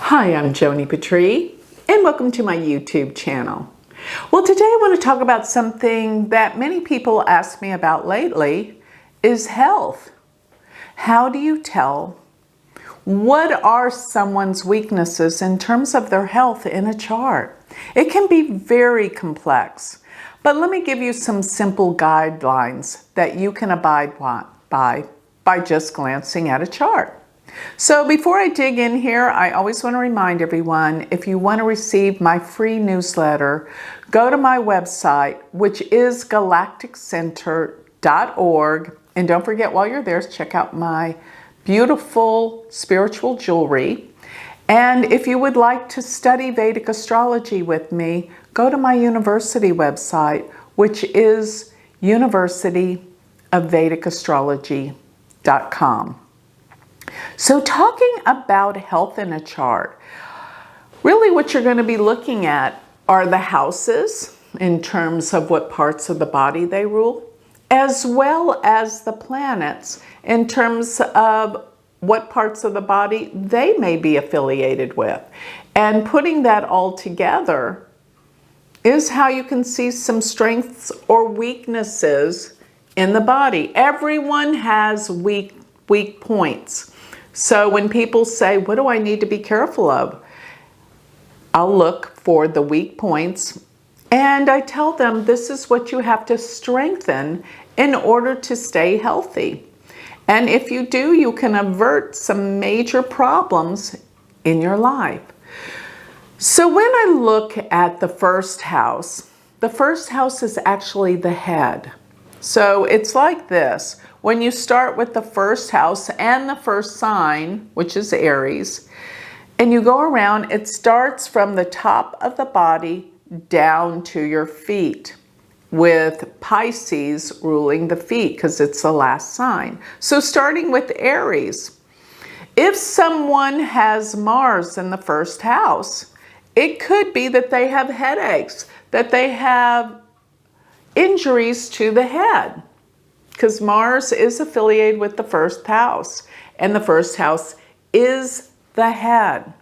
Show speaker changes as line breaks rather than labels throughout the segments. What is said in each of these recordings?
Hi, I'm Joni Patry, and welcome to my YouTube channel. Well, today I want to talk about something that many people ask me about lately, is health. How do you tell what are someone's weaknesses in terms of their health in a chart? It can be very complex, but let me give you some simple guidelines that you can abide by just glancing at a chart. So before I dig in here, I always want to remind everyone, if you want to receive my free newsletter, go to my website, which is galacticcenter.org. And don't forget, while you're there, check out my beautiful spiritual jewelry. And if you would like to study Vedic astrology with me, go to my university website, which is University of Vedic Astrology.com. So talking about health in a chart, really what you're going to be looking at are the houses in terms of what parts of the body they rule, as well as the planets in terms of what parts of the body they may be affiliated with. And putting that all together is how you can see some strengths or weaknesses in the body. Everyone has weak points. So when people say, what do I need to be careful of? I'll look for the weak points and I tell them this is what you have to strengthen in order to stay healthy. And if you do, you can avert some major problems in your life. So when I look at the first house is actually the head. So it's like this. When you start with the first house and the first sign, which is Aries, and you go around, it starts from the top of the body down to your feet, with Pisces ruling the feet because it's the last sign. So starting with Aries, if someone has Mars in the first house, it could be that they have headaches, that they have injuries to the head, because Mars is affiliated with the first house, and the first house is the head.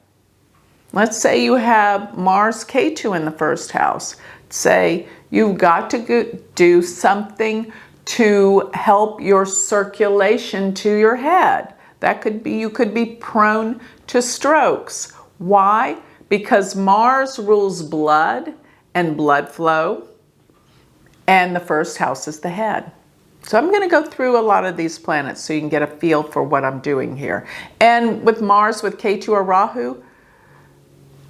Let's say you have Mars K2 in the first house. Say you've got to do something to help your circulation to your head. That could be, you could be prone to strokes. Why? Because Mars rules blood and blood flow, and the first house is the head. So I'm going to go through a lot of these planets so you can get a feel for what I'm doing here. And with Mars, with K2 or Rahu,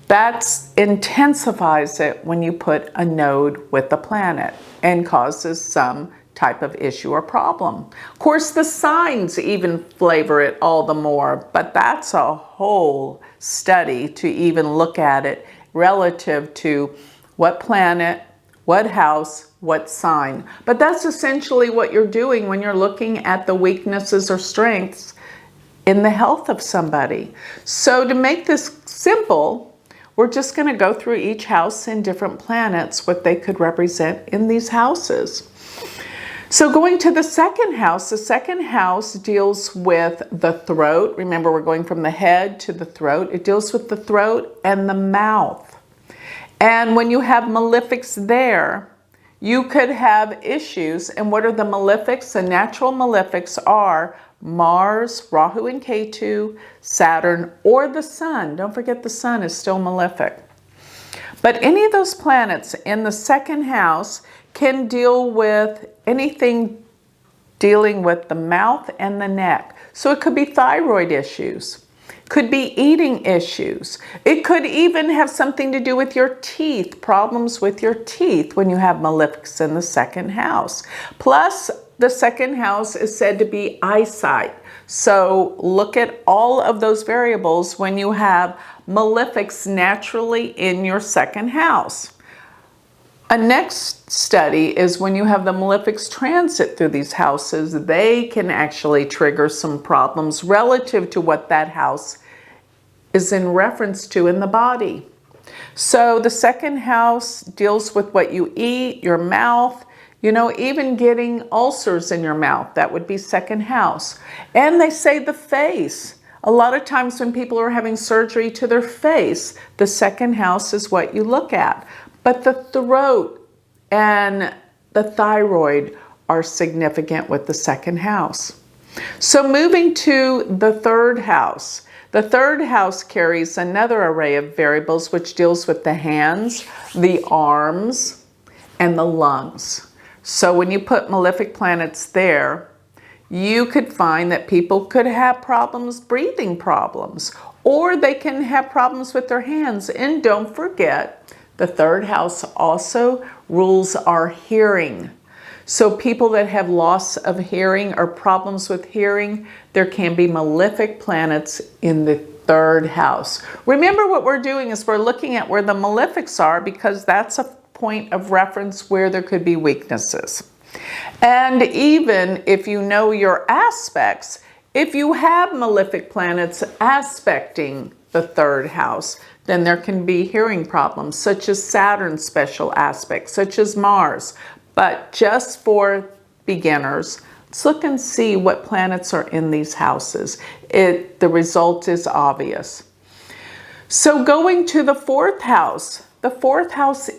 that intensifies it when you put a node with the planet and causes some type of issue or problem. Of course, the signs even flavor it all the more, but that's a whole study to even look at it relative to what planet, what house, what sign. But that's essentially what you're doing when you're looking at the weaknesses or strengths in the health of somebody. So to make this simple, we're just going to go through each house and different planets, what they could represent in these houses. So going to the second house deals with the throat. Remember, we're going from the head to the throat. It deals with the throat and the mouth. And when you have malefics there, you could have issues. And what are the malefics? The natural malefics are Mars, Rahu and K2, Saturn, or the Sun. Don't forget the Sun is still malefic. But any of those planets in the second house can deal with anything dealing with the mouth and the neck. So it could be thyroid issues. Could be eating issues. It could even have something to do with your teeth, problems with your teeth when you have malefics in the second house. Plus, the second house is said to be eyesight. So look at all of those variables when you have malefics naturally in your second house. A next study is when you have the malefics transit through these houses, they can actually trigger some problems relative to what that house is in reference to in the body. So the second house deals with what you eat, your mouth, even getting ulcers in your mouth. That would be second house. And they say the face. A lot of times when people are having surgery to their face, the second house is what you look at. But the throat and the thyroid are significant with the second house. So moving to the third house. The third house carries another array of variables which deals with the hands, the arms, and the lungs. So when you put malefic planets there, you could find that people could have problems, breathing problems, or they can have problems with their hands. And don't forget, the third house also rules our hearing. So people that have loss of hearing or problems with hearing, there can be malefic planets in the third house. Remember, what we're doing is we're looking at where the malefics are, because that's a point of reference where there could be weaknesses. And even if you know your aspects, if you have malefic planets aspecting the third house, then there can be hearing problems, such as Saturn's special aspects, such as Mars. But just for beginners, let's look and see what planets are in these houses. The result is obvious. So going to the fourth house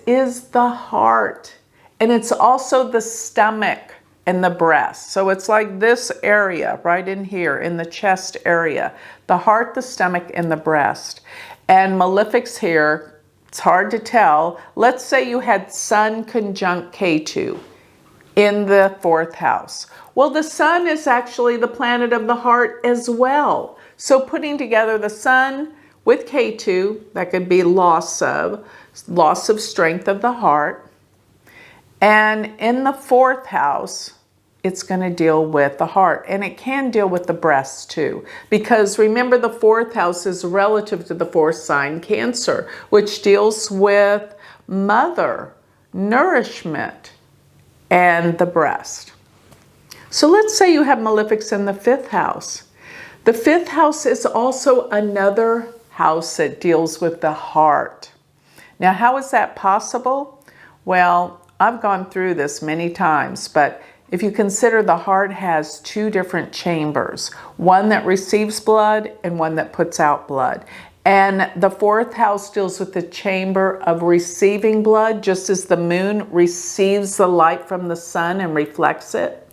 is the heart. And it's also the stomach and the breast. So it's like this area right in here in the chest area. The heart, the stomach, and the breast. And malefics here, it's hard to tell. Let's say you had Sun conjunct Ketu in the fourth house. Well, the Sun is actually the planet of the heart as well. So putting together the Sun with Ketu, that could be loss of strength of the heart. And in the fourth house, it's going to deal with the heart, and it can deal with the breast too, because remember, the fourth house is relative to the fourth sign, Cancer, which deals with mother, nourishment, and the breast. So let's say you have malefics in the fifth house. The fifth house is also another house that deals with the heart. Now, how is that possible? Well, I've gone through this many times, but if you consider, the heart has two different chambers, one that receives blood and one that puts out blood. And the fourth house deals with the chamber of receiving blood, just as the moon receives the light from the sun and reflects it.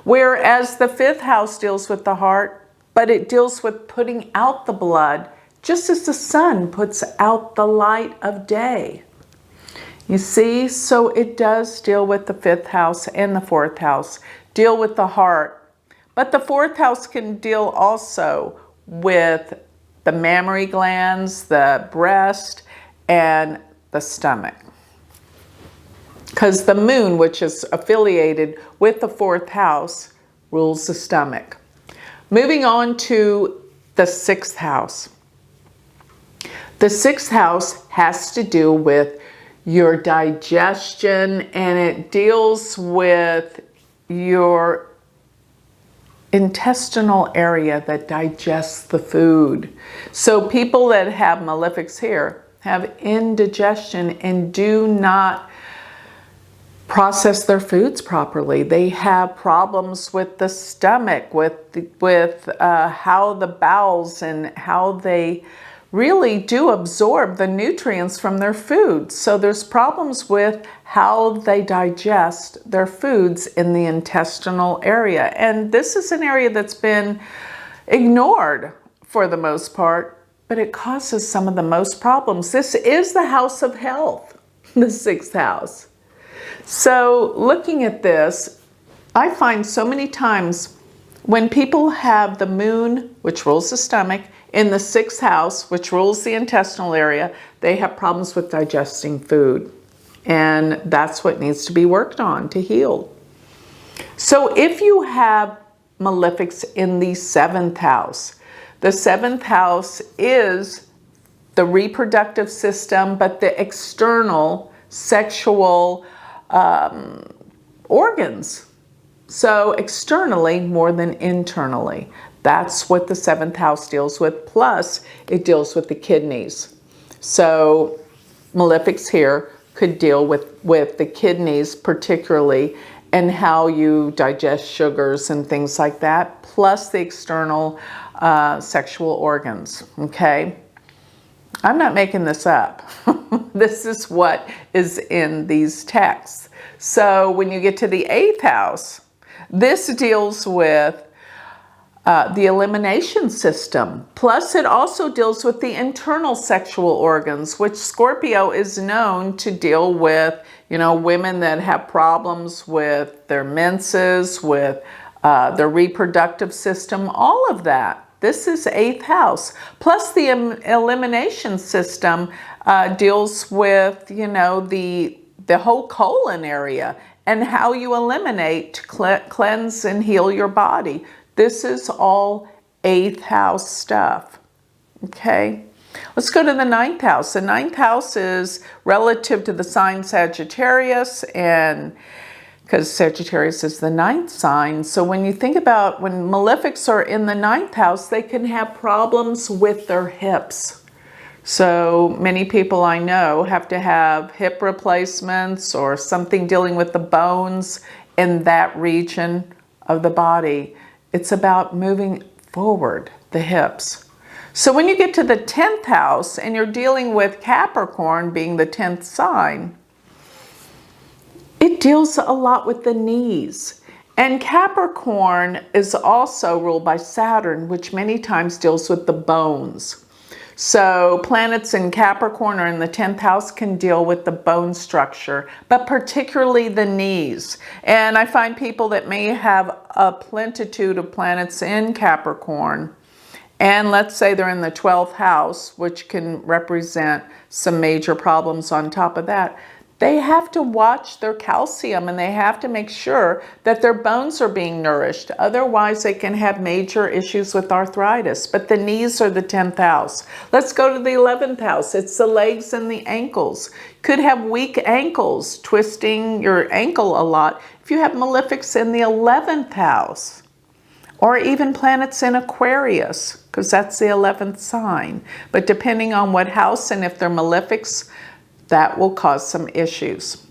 Whereas the fifth house deals with the heart, but it deals with putting out the blood, just as the sun puts out the light of day. You see, so it does deal with the fifth house and the fourth house, deal with the heart. But the fourth house can deal also with the mammary glands, the breast, and the stomach. Because the moon, which is affiliated with the fourth house, rules the stomach. Moving on to the sixth house. The sixth house has to do with your digestion, and it deals with your intestinal area that digests the food. So people that have malefics here have indigestion and do not process their foods properly. They have problems with the stomach, with how the bowels and how they really do absorb the nutrients from their food. So there's problems with how they digest their foods in the intestinal area. And this is an area that's been ignored for the most part, but it causes some of the most problems. This is the house of health, the sixth house. So looking at this, I find so many times when people have the moon, which rules the stomach, in the sixth house, which rules the intestinal area, they have problems with digesting food. And that's what needs to be worked on to heal. So if you have malefics in the seventh house is the reproductive system, but the external sexual organs. So externally more than internally. That's what the seventh house deals with. Plus, it deals with the kidneys. So malefics here could deal with the kidneys particularly, and how you digest sugars and things like that, plus the external sexual organs, okay? I'm not making this up. This is what is in these texts. So when you get to the 8th house, this deals with the elimination system. Plus, it also deals with the internal sexual organs, which Scorpio is known to deal with, you know, women that have problems with their menses, with their reproductive system, all of that. This is 8th house. Plus, the elimination system deals with, you know, the whole colon area and how you eliminate to cleanse and heal your body. This is all 8th house stuff, okay? Let's go to the 9th house. The 9th house is relative to the sign Sagittarius, and because Sagittarius is the 9th sign. So when you think about when malefics are in the 9th house, they can have problems with their hips. So many people I know have to have hip replacements or something dealing with the bones in that region of the body. It's about moving forward, the hips. So when you get to the 10th house and you're dealing with Capricorn being the 10th sign, it deals a lot with the knees. And Capricorn is also ruled by Saturn, which many times deals with the bones. So planets in Capricorn or in the 10th house can deal with the bone structure, but particularly the knees. And I find people that may have a plenitude of planets in Capricorn, and let's say they're in the 12th house, which can represent some major problems on top of that. They have to watch their calcium and they have to make sure that their bones are being nourished. Otherwise, they can have major issues with arthritis. But the knees are the 10th house. Let's go to the 11th house. It's the legs and the ankles. Could have weak ankles, twisting your ankle a lot if you have malefics in the 11th house. Or even planets in Aquarius, because that's the 11th sign. But depending on what house and if they're malefics, that will cause some issues.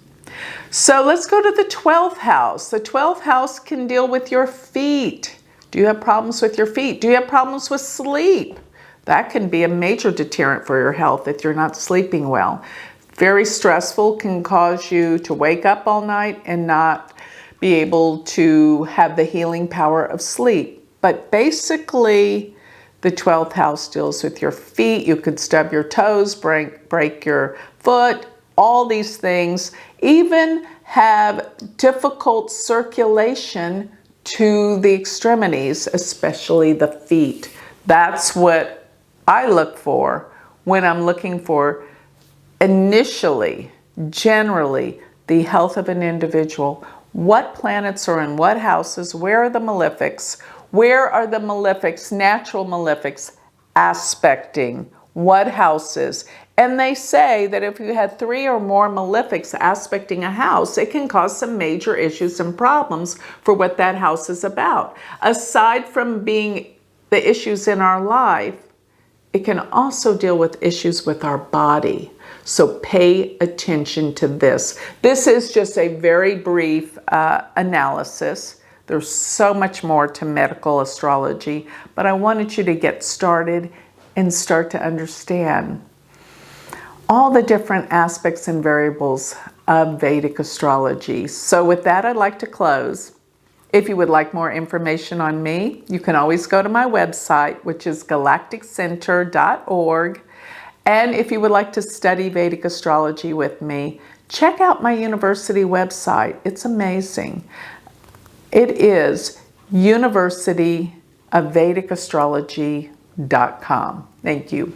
So let's go to the 12th house. The 12th house can deal with your feet. Do you have problems with your feet? Do you have problems with sleep? That can be a major deterrent for your health if you're not sleeping well. Very stressful, can cause you to wake up all night and not be able to have the healing power of sleep. But basically, the 12th house deals with your feet. You could stub your toes, break your foot, all these things. Even have difficult circulation to the extremities, especially the feet. That's what I look for when I'm looking for initially, generally, the health of an individual. What planets are in what houses? Where are the malefics? Where are the malefics, natural malefics, aspecting what houses? And they say that if you had 3 or more malefics aspecting a house, it can cause some major issues and problems for what that house is about. Aside from being the issues in our life, it can also deal with issues with our body. So pay attention to this. This is just a very brief analysis. There's so much more to medical astrology, but I wanted you to get started and start to understand all the different aspects and variables of Vedic astrology. So with that, I'd like to close. If you would like more information on me, you can always go to my website, which is galacticcenter.org. And if you would like to study Vedic astrology with me, check out my university website. It's amazing. It is University of Vedic Astrology.com. Thank you.